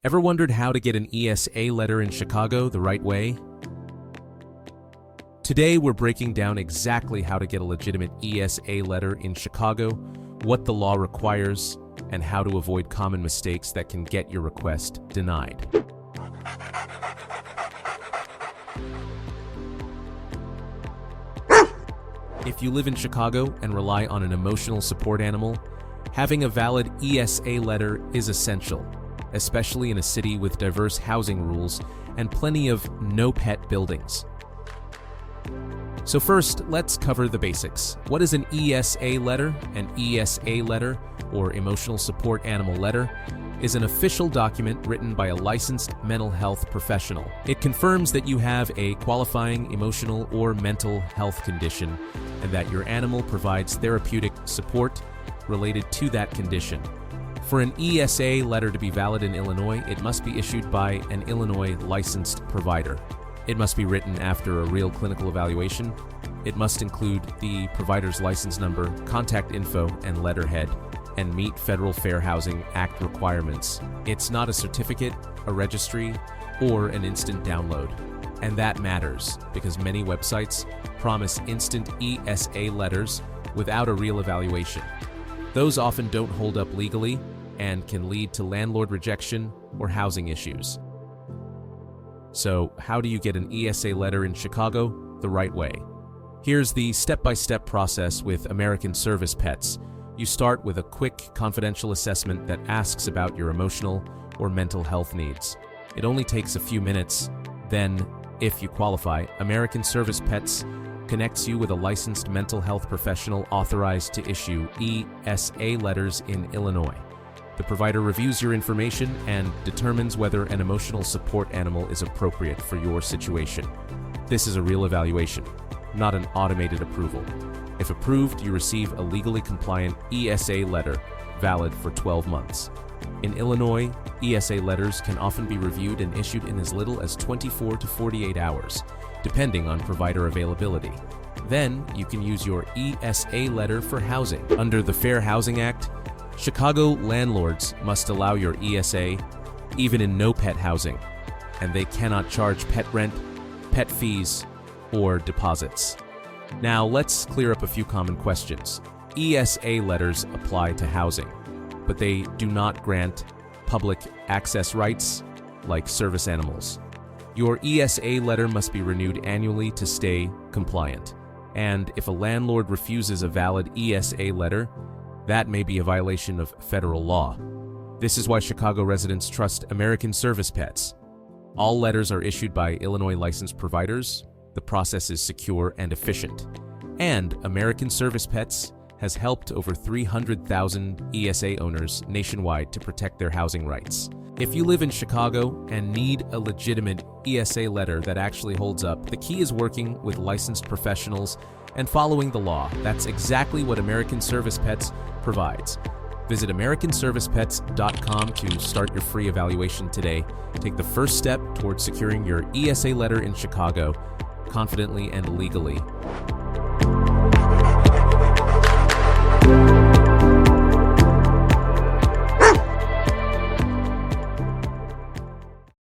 Ever wondered how to get an ESA letter in Chicago the right way? Today, we're breaking down exactly how to get a legitimate ESA letter in Chicago, what the law requires, and how to avoid common mistakes that can get your request denied. If you live in Chicago and rely on an emotional support animal, having a valid ESA letter is essential, especially in a city with diverse housing rules and plenty of no-pet buildings. So first, let's cover the basics. What is an ESA letter? An ESA letter, or Emotional Support Animal Letter, is an official document written by a licensed mental health professional. It confirms that you have a qualifying emotional or mental health condition and that your animal provides therapeutic support related to that condition. For an ESA letter to be valid in Illinois, it must be issued by an Illinois licensed provider. It must be written after a real clinical evaluation. It must include the provider's license number, contact info, and letterhead, and meet Federal Fair Housing Act requirements. It's not a certificate, a registry, or an instant download. And that matters because many websites promise instant ESA letters without a real evaluation. Those often don't hold up legally and can lead to landlord rejection or housing issues. So, how do you get an ESA letter in Chicago the right way? Here's the step-by-step process with American Service Pets. You start with a quick, confidential assessment that asks about your emotional or mental health needs. It only takes a few minutes. Then, if you qualify, American Service Pets connects you with a licensed mental health professional authorized to issue ESA letters in Illinois. The provider reviews your information and determines whether an emotional support animal is appropriate for your situation. This is a real evaluation, not an automated approval. If approved, you receive a legally compliant ESA letter, valid for 12 months. In Illinois, ESA letters can often be reviewed and issued in as little as 24 to 48 hours, depending on provider availability. Then, you can use your ESA letter for housing. Under the Fair Housing Act, Chicago landlords must allow your ESA, even in no-pet housing, and they cannot charge pet rent, pet fees, or deposits. Now, let's clear up a few common questions. ESA letters apply to housing, but they do not grant public access rights like service animals. Your ESA letter must be renewed annually to stay compliant, and if a landlord refuses a valid ESA letter, that may be a violation of federal law. This is why Chicago residents trust American Service Pets. All letters are issued by Illinois licensed providers. The process is secure and efficient. And American Service Pets has helped over 300,000 ESA owners nationwide to protect their housing rights. If you live in Chicago and need a legitimate ESA letter that actually holds up, the key is working with licensed professionals and following the law. That's exactly what American Service Pets provides. Visit AmericanServicePets.com to start your free evaluation today. Take the first step towards securing your ESA letter in Chicago, confidently and legally.